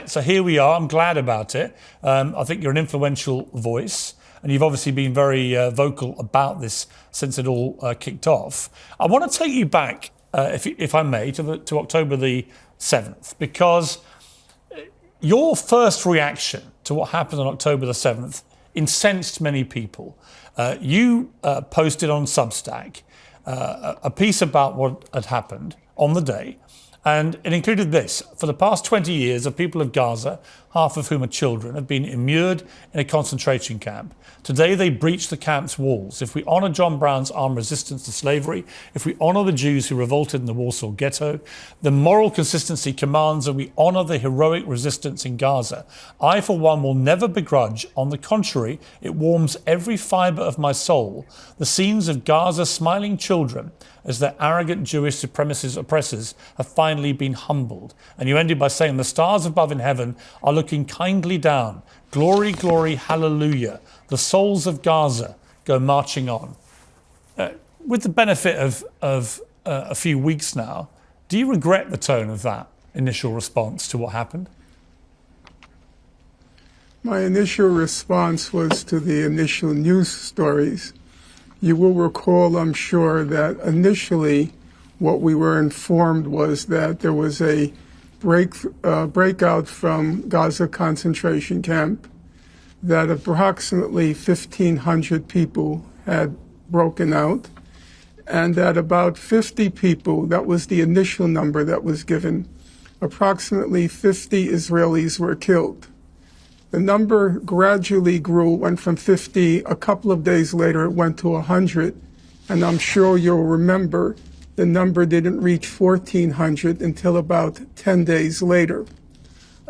so here we are. I'm glad about it. I think you're an influential voice, and you've obviously been very vocal about this since it all kicked off. I want to take you back, if I may, to October the 7th, because your first reaction to what happened on October the 7th incensed many people. You posted on Substack a piece about what had happened on the day, and it included this: for the past 20 years, the people of Gaza, half of whom are children, have been immured in a concentration camp. Today they breach the camp's walls. If we honour John Brown's armed resistance to slavery, if we honour the Jews who revolted in the Warsaw Ghetto, the moral consistency commands that we honour the heroic resistance in Gaza. I, for one, will never begrudge. On the contrary, it warms every fibre of my soul. The scenes of Gaza's smiling children as their arrogant Jewish supremacist oppressors have finally been humbled. And you ended by saying, the stars above in heaven are looking kindly down. Glory, glory, hallelujah. The souls of Gaza go marching on. With the benefit of a few weeks now, do you regret the tone of that initial response to what happened? My initial response was to the initial news stories. You will recall, I'm sure, that initially what we were informed was that there was a breakout from Gaza concentration camp, that approximately 1,500 people had broken out, and that about 50 people, that was the initial number that was given, approximately 50 Israelis were killed. The number gradually grew, went from 50, a couple of days later it went to 100, and I'm sure you'll remember the number didn't reach 1,400 until about 10 days later.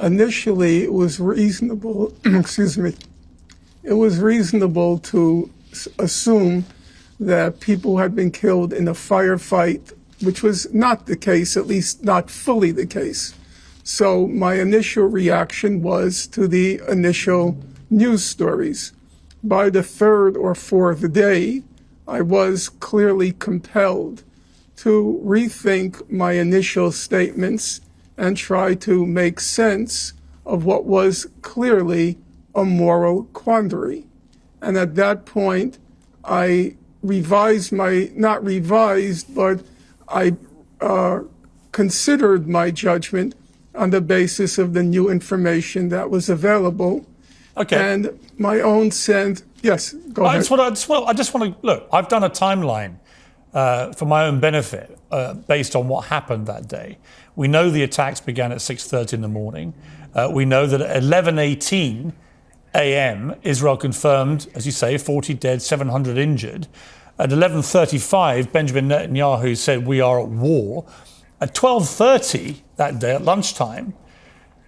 Initially, it was reasonable, it was reasonable to assume that people had been killed in a firefight, which was not the case, at least not fully the case. So my initial reaction was to the initial news stories. By the third or fourth day, I was clearly compelled to rethink my initial statements and try to make sense of what was clearly a moral quandary. And at that point, I revised not revised, but I considered my judgment on the basis of the new information that was available. Okay. And my own sense, yes, go ahead. I just want to, look, I've done a timeline for my own benefit based on what happened that day. We know the attacks began at 6:30 in the morning. We know that at 11:18 a.m., Israel confirmed, as you say, 40 dead, 700 injured. At 11:35, Benjamin Netanyahu said, we are at war. At 12:30 that day, at lunchtime,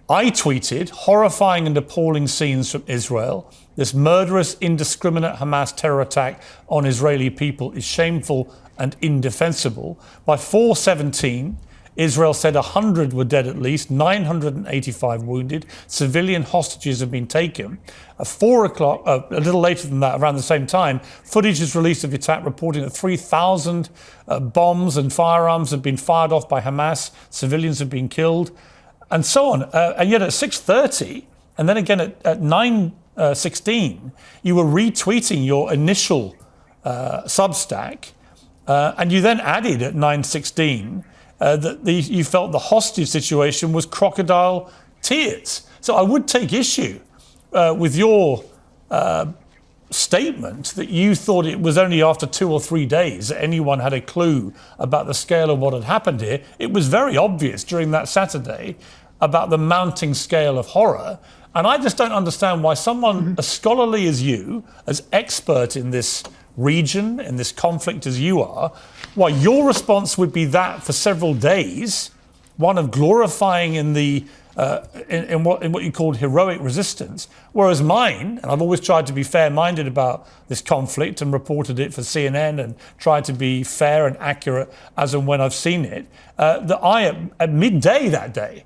I tweeted horrifying and appalling scenes from Israel. This murderous, indiscriminate Hamas terror attack on Israeli people is shameful and indefensible. By 4:17, Israel said 100 were dead at least, 985 wounded. Civilian hostages have been taken. At 4 o'clock, a little later than that, around the same time, footage is released of the attack reporting that 3,000 bombs and firearms have been fired off by Hamas. Civilians have been killed, and so on. And yet at 6:30, and then again at 9:16, you were retweeting your initial Substack, and you then added at 9:16 that you felt the hostage situation was crocodile tears. So I would take issue with your statement that you thought it was only after 2 or 3 days that anyone had a clue about the scale of what had happened here. It was very obvious during that Saturday about the mounting scale of horror. And I just don't understand why someone as scholarly as you, as expert in this region, in this conflict as you are, why your response would be that for several days, one of glorifying in the in what you called heroic resistance, whereas mine, and I've always tried to be fair-minded about this conflict and reported it for CNN and tried to be fair and accurate as and when I've seen it, that I, at midday that day,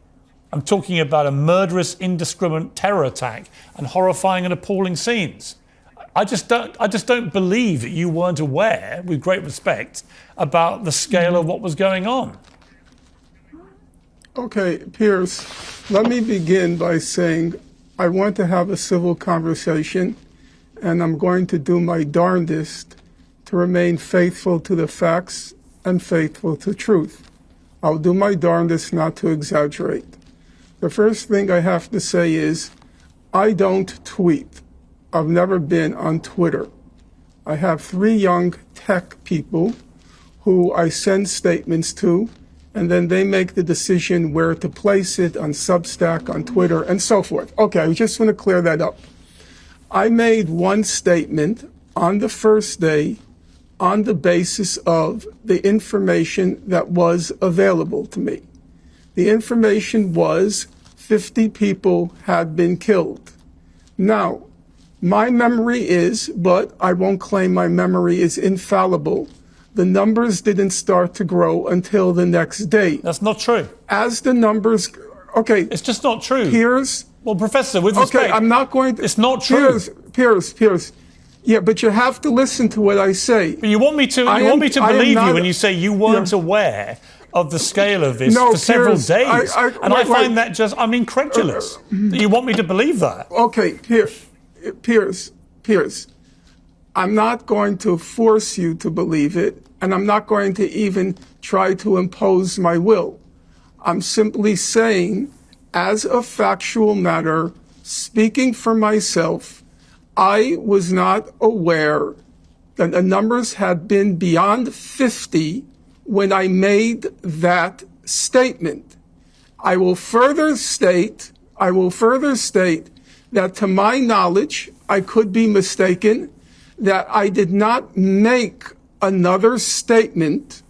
I'm talking about a murderous, indiscriminate terror attack and horrifying and appalling scenes. I just don't believe that you weren't aware, with great respect, about the scale of what was going on. Okay, Piers, let me begin by saying I want to have a civil conversation, and I'm going to do my darndest to remain faithful to the facts and faithful to truth. I'll do my darndest not to exaggerate. The first thing I have to say is I don't tweet. I've never been on Twitter. I have 3 young tech people who I send statements to, and then they make the decision where to place it on Substack, on Twitter, and so forth. Okay, I just want to clear that up. I made one statement on the first day on the basis of the information that was available to me. The information was 50 people had been killed. Now, my memory is, but I won't claim my memory is infallible, the numbers didn't start to grow until the next day. That's not true. As the numbers, okay. It's just not true. Piers. Well, Professor, with respect. Okay, I'm not going to. It's not true. Piers. Yeah, but you have to listen to what I say. But you want me to believe you when you say you weren't aware of the scale of this for several Piers, days. I find that just, I'm incredulous that you want me to believe that. Okay, Piers, I'm not going to force you to believe it, and I'm not going to even try to impose my will. I'm simply saying, as a factual matter, speaking for myself, I was not aware that the numbers had been beyond 50 when I made that statement. I will further state that to my knowledge, I could be mistaken, that I did not make another statement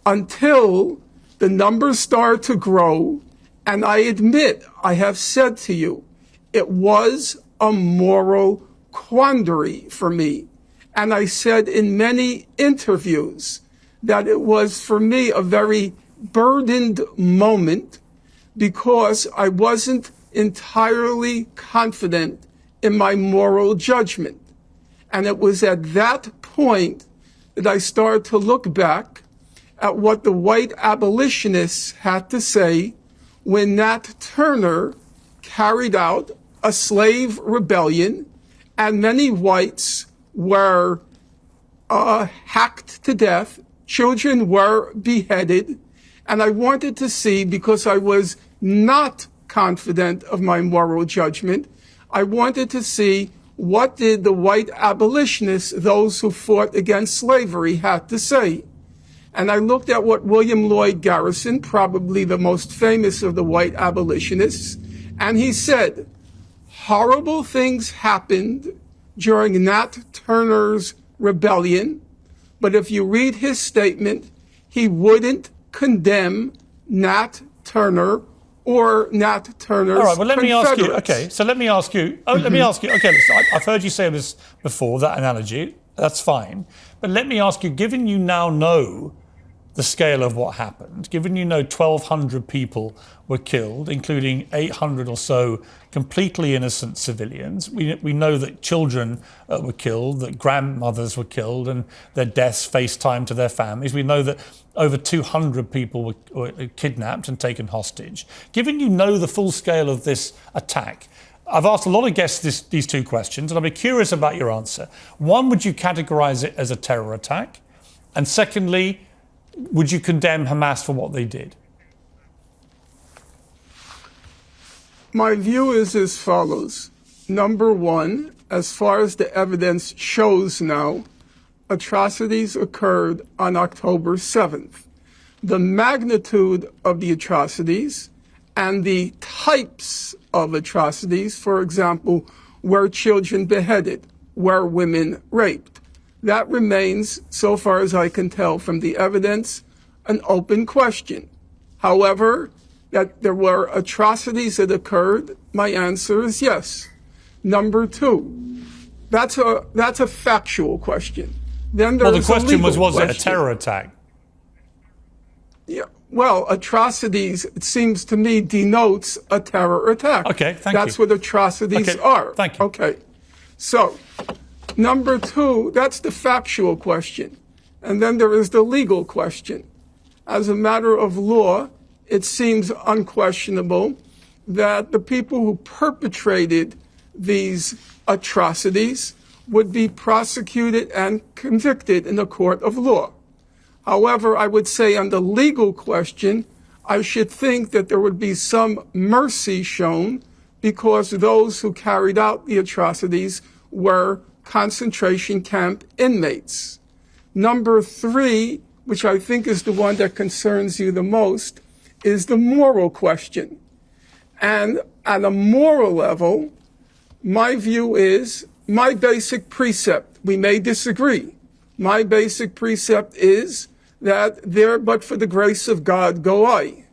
until the numbers started to grow. And I admit, I have said to you, it was a moral quandary for me. And I said in many interviews that it was for me a very burdened moment because I wasn't entirely confident in my moral judgment. And it was at that point that I started to look back at what the white abolitionists had to say when Nat Turner carried out a slave rebellion and many whites were hacked to death, children were beheaded, and I wanted to see, because I was not confident of my moral judgment, I wanted to see what did the white abolitionists, those who fought against slavery, had to say. And I looked at what William Lloyd Garrison, probably the most famous of the white abolitionists, and he said, horrible things happened during Nat Turner's rebellion, but if you read his statement, he wouldn't condemn Nat Turner or Nat Turner's All right, well, let me ask you. Confederates. Okay, so let me ask you. Let me ask you. Okay, listen, I've heard you say this before, that analogy. That's fine. But let me ask you, given you now know the scale of what happened, given you know 1,200 people were killed, including 800 or so completely innocent civilians. We know that children were killed, that grandmothers were killed, and their deaths faced time to their families. We know that over 200 people were kidnapped and taken hostage. Given you know the full scale of this attack, I've asked a lot of guests these 2 questions, and I'll be curious about your answer. One, would you categorize it as a terror attack? And secondly, would you condemn Hamas for what they did? My view is as follows. Number one, as far as the evidence shows now, atrocities occurred on October 7th. The magnitude of the atrocities and the types of atrocities, for example, were children beheaded, were women raped. That remains, so far as I can tell from the evidence, an open question. However, that there were atrocities that occurred, my answer is yes. Number 2, that's a factual question. Then there's the question was it a question. terror attack? Yeah. Well, atrocities, it seems to me, denotes a terror attack. Okay, thank you. That's what atrocities are. Thank you. Okay. So, number 2, that's the factual question. And then there is the legal question. As a matter of law, it seems unquestionable that the people who perpetrated these atrocities would be prosecuted and convicted in a court of law. However, I would say on the legal question, I should think that there would be some mercy shown because those who carried out the atrocities were concentration camp inmates. Number 3, which I think is the one that concerns you the most, is the moral question. And at a moral level, my view is, my basic precept, we may disagree, my basic precept is that there but for the grace of God go I.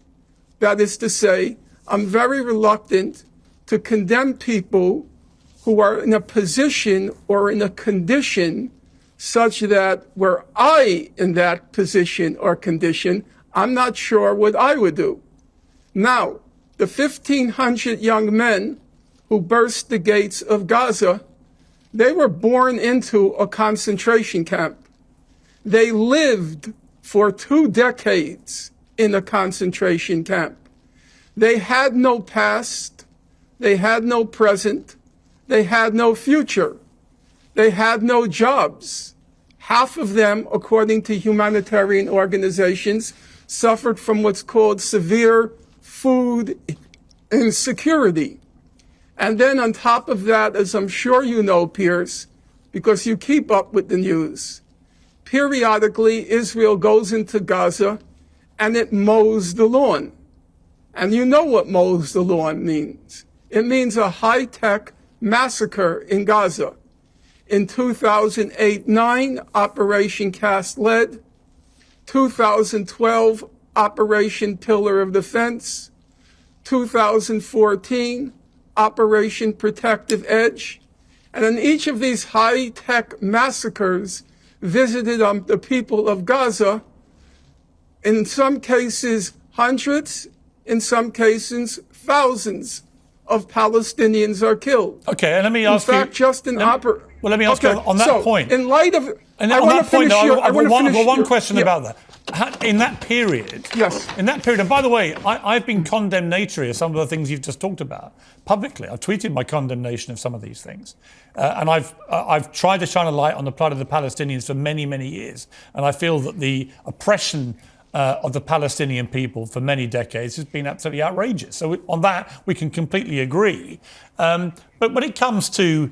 That is to say, I'm very reluctant to condemn people who are in a position or in a condition such that were I in that position or condition, I'm not sure what I would do. Now, the 1,500 young men who burst the gates of Gaza, they were born into a concentration camp. They lived for 2 decades in a concentration camp. They had no past, they had no present, they had no future, they had no jobs. Half of them, according to humanitarian organizations, suffered from what's called severe food insecurity. And then on top of that, as I'm sure you know, Piers, because you keep up with the news, periodically Israel goes into Gaza and it mows the lawn. And you know what mows the lawn means. It means a high-tech massacre in Gaza. In 2008-9, Operation Cast Lead. 2012, Operation Pillar of Defense. 2014, Operation Protective Edge. And in each of these high-tech massacres visited the people of Gaza, in some cases hundreds, in some cases thousands of Palestinians are killed. Okay, and let me ask you... In fact, just in Well, let me ask you on that point. In light of... And on that point, I've got one question about that. In that period, yes. In that period, and by the way, I've been condemnatory of some of the things you've just talked about publicly. I've tweeted my condemnation of some of these things, and I've tried to shine a light on the plight of the Palestinians for many, many years. And I feel that the oppression of the Palestinian people for many decades has been absolutely outrageous. So on that, we can completely agree. But when it comes to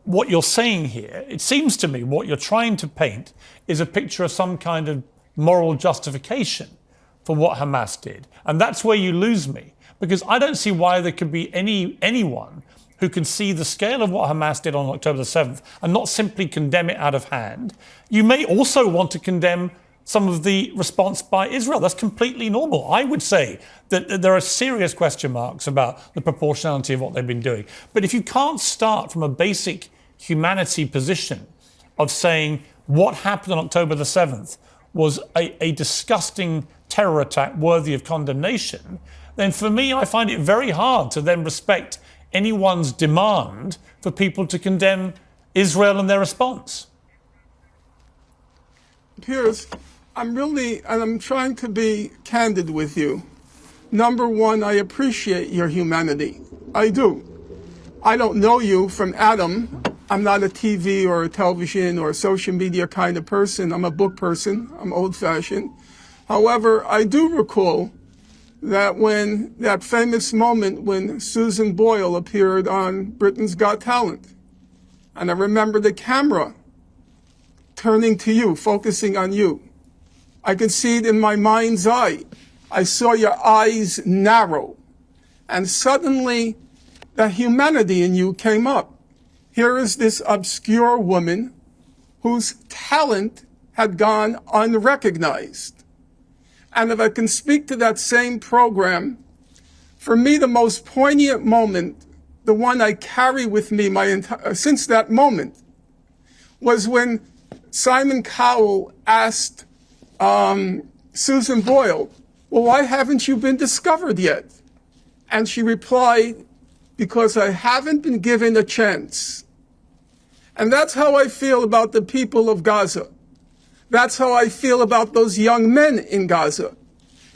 what you're saying here, it seems to me what you're trying to paint is a picture of some kind of moral justification for what Hamas did. And that's where you lose me, because I don't see why there could be anyone who can see the scale of what Hamas did on October the 7th and not simply condemn it out of hand. You may also want to condemn some of the response by Israel. That's completely normal. I would say that there are serious question marks about the proportionality of what they've been doing. But if you can't start from a basic humanity position of saying what happened on October the 7th was a disgusting terror attack worthy of condemnation, then for me, I find it very hard to then respect anyone's demand for people to condemn Israel and their response. Piers, I'm trying to be candid with you. Number one, I appreciate your humanity. I do. I don't know you from Adam. I'm not a TV or a television or a social media kind of person. I'm a book person. I'm old-fashioned. However, I do recall that when that famous moment when Susan Boyle appeared on Britain's Got Talent, and I remember the camera turning to you, focusing on you. I could see it in my mind's eye. I saw your eyes narrow, and suddenly the humanity in you came up. Here is this obscure woman whose talent had gone unrecognized. And if I can speak to that same program, for me, the most poignant moment, the one I carry with me since that moment, was when Simon Cowell asked Susan Boyle, well, why haven't you been discovered yet? And she replied, because I haven't been given a chance. And that's how I feel about the people of Gaza. That's how I feel about those young men in Gaza.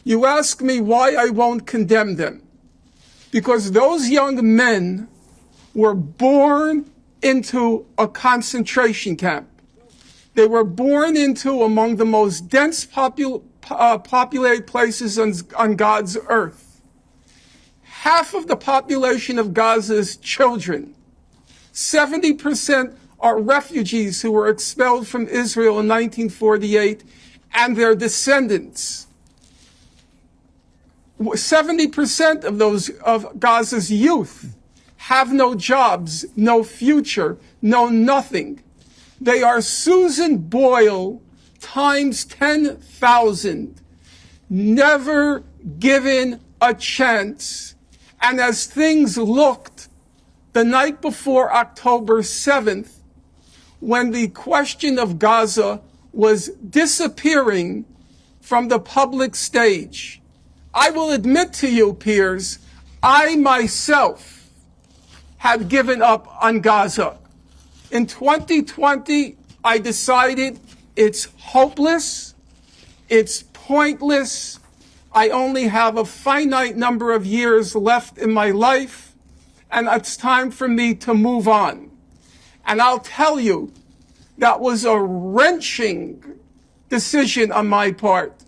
You ask me why I won't condemn them. Because those young men were born into a concentration camp. They were born into among the most dense populated places on God's earth. Half of the population of Gaza is children. 70% are refugees who were expelled from Israel in 1948 and their descendants. 70% of those of Gaza's youth have no jobs, no future, no nothing. They are Susan Boyle times 10,000, never given a chance. And as things looked the night before October 7th, when the question of Gaza was disappearing from the public stage, I will admit to you, Piers, I myself had given up on Gaza. In 2020, I decided it's hopeless, it's pointless, I only have a finite number of years left in my life, and it's time for me to move on. And I'll tell you, that was a wrenching decision on my part,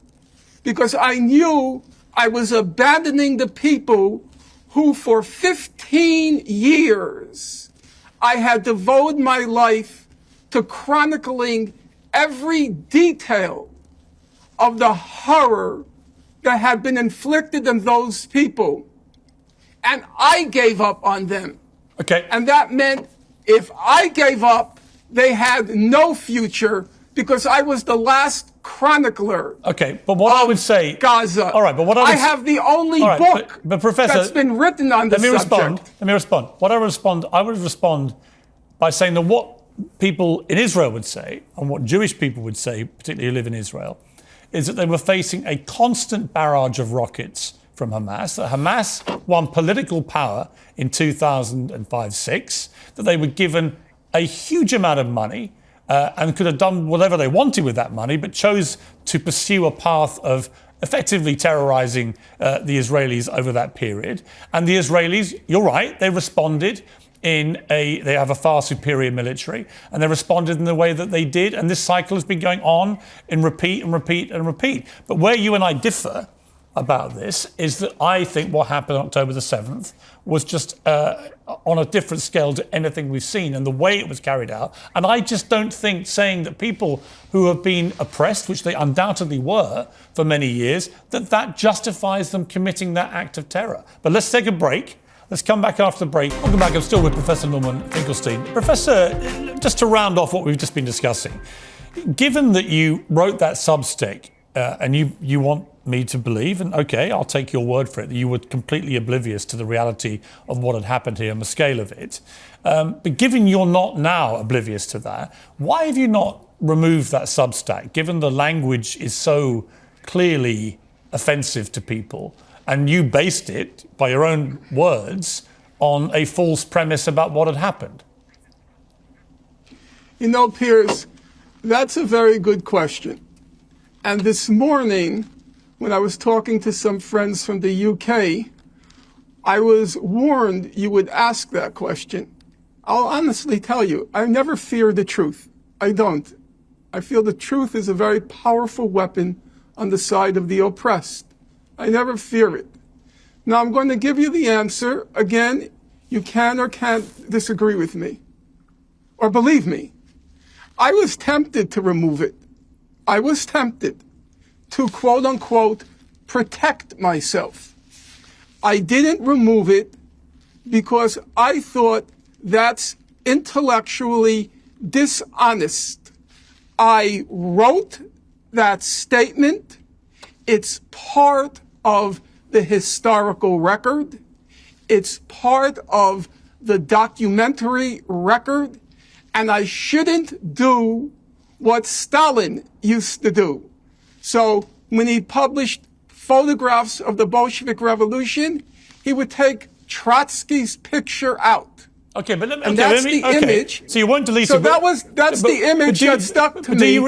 because I knew I was abandoning the people who for 15 years I had devoted my life to chronicling every detail of the horror that had been inflicted on those people. And I gave up on them. Okay. And that meant if I gave up, they had no future, because I was the last chronicler. Okay, but what I would say, Gaza. All right, but what I have the only right, book but Professor, that's been written on this subject. Let me respond. I would respond by saying that what people in Israel would say, and what Jewish people would say, particularly who live in Israel, is that they were facing a constant barrage of rockets from Hamas, that Hamas won political power in 2005-06, that they were given a huge amount of money and could have done whatever they wanted with that money, but chose to pursue a path of effectively terrorizing the Israelis over that period. And the Israelis, you're right, they responded they have a far superior military, and they responded in the way that they did. And this cycle has been going on in repeat and repeat and repeat. But where you and I differ about this is that I think what happened on October the 7th was just on a different scale to anything we've seen, and the way it was carried out. And I just don't think saying that people who have been oppressed, which they undoubtedly were for many years, that justifies them committing that act of terror. But let's take a break. Let's come back after the break. Welcome back. I'm still with Professor Norman Finkelstein. Professor, just to round off what we've just been discussing, given that you wrote that substack and you want me to believe, and okay, I'll take your word for it, that you were completely oblivious to the reality of what had happened here and the scale of it. But given you're not now oblivious to that, why have you not removed that substack, given the language is so clearly offensive to people? And you based it, by your own words, on a false premise about what had happened. You know, Piers, that's a very good question. And this morning, when I was talking to some friends from the UK, I was warned you would ask that question. I'll honestly tell you, I never fear the truth. I don't. I feel the truth is a very powerful weapon on the side of the oppressed. I never fear it. Now I'm going to give you the answer. Again, you can or can't disagree with me. Or believe me. I was tempted to remove it. I was tempted to, quote unquote, protect myself. I didn't remove it because I thought that's intellectually dishonest. I wrote that statement. It's part of the historical record. It's part of the documentary record. And I shouldn't do what Stalin used to do. So when he published photographs of the Bolshevik Revolution, he would take Trotsky's picture out. Okay, but and that's the image. So you won't delete it. So that's the image that stuck to me. All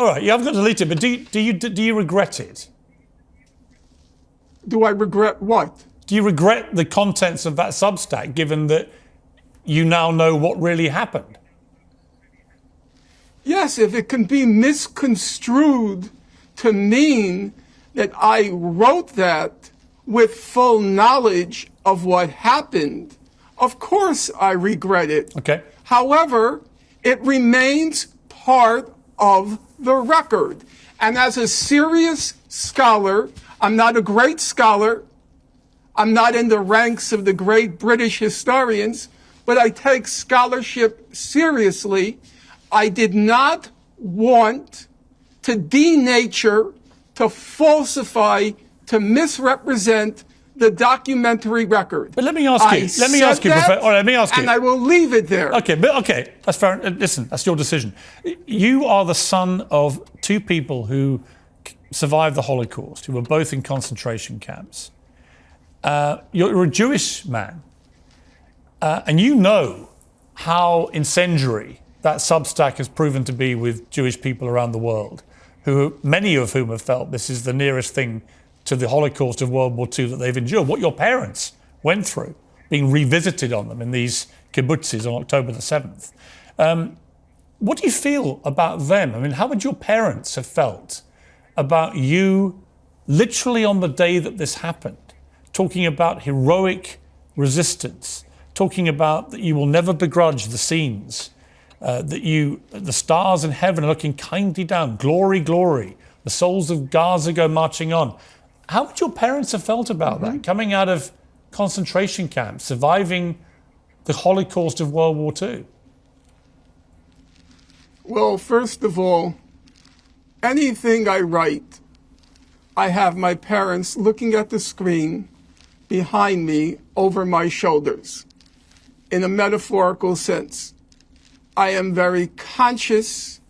right, you haven't got to delete it, but do you regret it? Do I regret what? Do you regret the contents of that Substack, given that you now know what really happened? Yes, if it can be misconstrued to mean that I wrote that with full knowledge of what happened, of course I regret it. Okay. However, it remains part of the record. And as a serious scholar, I'm not a great scholar, I'm not in the ranks of the great British historians, but I take scholarship seriously. I did not want to denature, to falsify, to misrepresent the documentary record. But let me ask you. Let me ask you, Professor. Let me ask you. And I will leave it there. Okay, that's fair. Listen, that's your decision. You are the son of two people who survived the Holocaust, who were both in concentration camps. You're a Jewish man, and you know how incendiary that Substack has proven to be with Jewish people around the world, many of whom have felt this is the nearest thing to the Holocaust of World War II that they've endured. What your parents went through, being revisited on them in these kibbutzes on October the 7th. What do you feel about them? I mean, how would your parents have felt about you literally on the day that this happened, talking about heroic resistance, talking about that you will never begrudge the scenes, that the stars in heaven are looking kindly down, glory, glory, the souls of Gaza go marching on. How would your parents have felt about that, coming out of concentration camps, surviving the Holocaust of World War II? Well, first of all, anything I write, I have my parents looking at the screen behind me over my shoulders, in a metaphorical sense. I am very conscious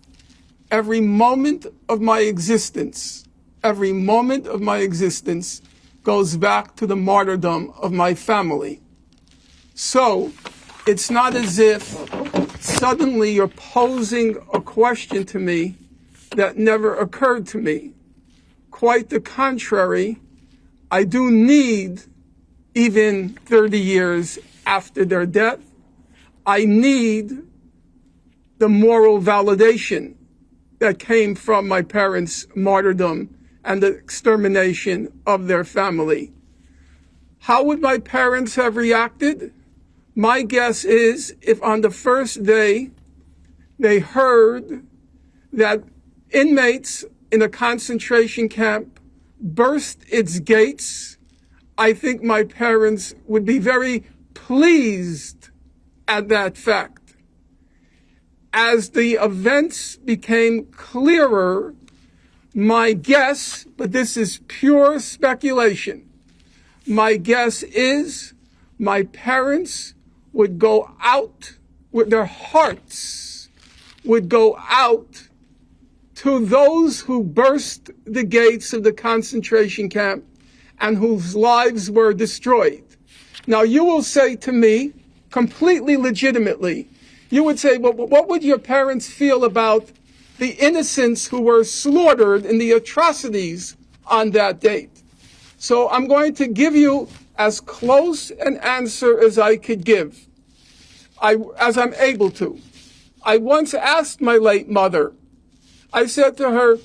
every moment of my existence. Every moment of my existence goes back to the martyrdom of my family. So it's not as if suddenly you're posing a question to me that never occurred to me. Quite the contrary, I do need, even 30 years after their death, I need the moral validation that came from my parents' martyrdom and the extermination of their family. How would my parents have reacted? My guess is if on the first day they heard that inmates in a concentration camp burst its gates, I think my parents would be very pleased at that fact. As the events became clearer, my guess, but this is pure speculation, my guess is my parents would go out with their hearts, would go out to those who burst the gates of the concentration camp and whose lives were destroyed. Now you will say to me, completely legitimately, you would say, well, what would your parents feel about the innocents who were slaughtered in the atrocities on that date? So I'm going to give you as close an answer as I could give, as I'm able to. I once asked my late mother, I said to her,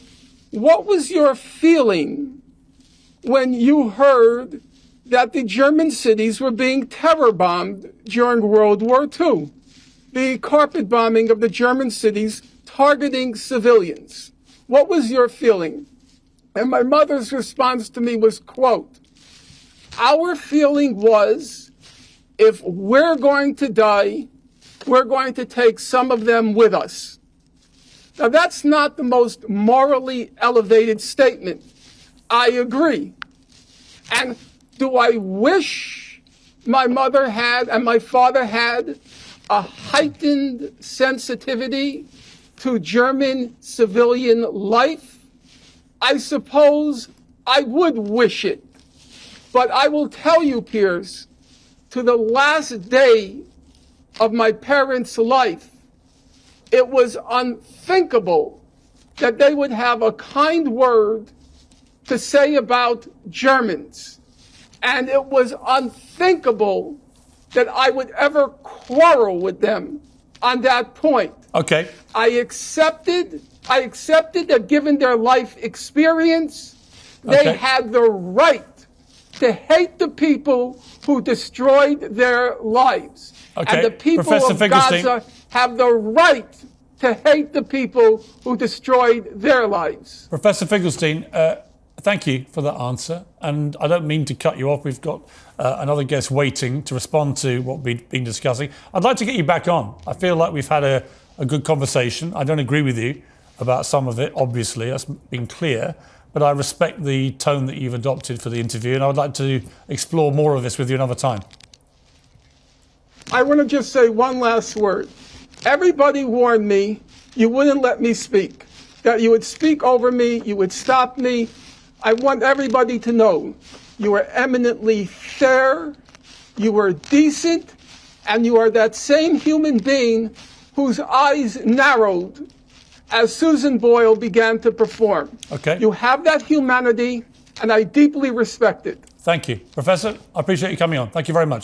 what was your feeling when you heard that the German cities were being terror bombed during World War II? The carpet bombing of the German cities targeting civilians. What was your feeling? And my mother's response to me was, quote, our feeling was, if we're going to die, we're going to take some of them with us. Now, that's not the most morally elevated statement. I agree. And do I wish my mother had and my father had a heightened sensitivity to German civilian life? I suppose I would wish it. But I will tell you, Piers, to the last day of my parents' life, it was unthinkable that they would have a kind word to say about Germans. And it was unthinkable that I would ever quarrel with them on that point. Okay. I accepted that given their life experience, they had the right to hate the people who destroyed their lives. Okay. And the people Professor of Finkelstein. Gaza have the right to hate the people who destroyed their lives. Professor Finkelstein, thank you for that answer. And I don't mean to cut you off. We've got another guest waiting to respond to what we've been discussing. I'd like to get you back on. I feel like we've had a good conversation. I don't agree with you about some of it, obviously. That's been clear. But I respect the tone that you've adopted for the interview, and I would like to explore more of this with you another time. I want to just say one last word. Everybody warned me you wouldn't let me speak, that you would speak over me, you would stop me. I want everybody to know you are eminently fair, you are decent, and you are that same human being whose eyes narrowed as Susan Boyle began to perform. Okay. You have that humanity, and I deeply respect it. Thank you. Professor, I appreciate you coming on. Thank you very much.